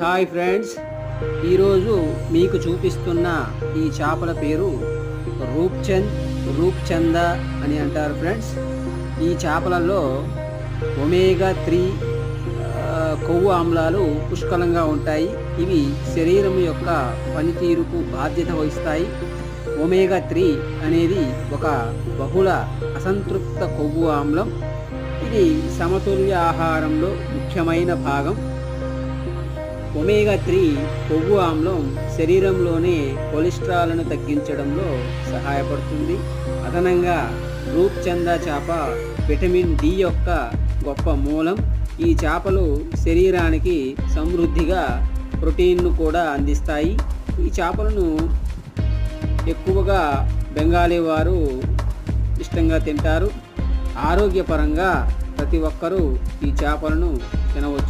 Hi friends. ఈరోజు మీకు చూపిస్తున్న ఈ చేపల పేరు రూప్చందా అని అంటారు ఫ్రెండ్స్. ఈ చేపలలో ఒమేగా 3 కొవ్వు ఆమ్లాలు పుష్కలంగా ఉంటాయి. ఇవి శరీరం యొక్క పనితీరుకు బాధ్యత వహిస్తాయి. ఒమేగా 3 అనేది ఒక బహుళ అసంతృప్త కొవ్వు ఆమ్లం. ఇది సమతుల్య ఆహారంలో ముఖ్యమైన భాగం. ఒమేగా 3 కొవ్వు ఆమ్లం శరీరంలోనే కొలెస్ట్రాల్ను తగ్గించడంలో సహాయపడుతుంది. అదనంగా రూప్చందా చేప విటమిన్ డి యొక్క గొప్ప మూలం. ఈ చేపలు శరీరానికి సమృద్ధిగా ప్రోటీన్ను కూడా అందిస్తాయి. ఈ చేపలను ఎక్కువగా బెంగాలీ వారు ఇష్టంగా తింటారు. ఆరోగ్యపరంగా ప్రతి ఒక్కరూ ఈ చేపలను తినవచ్చు.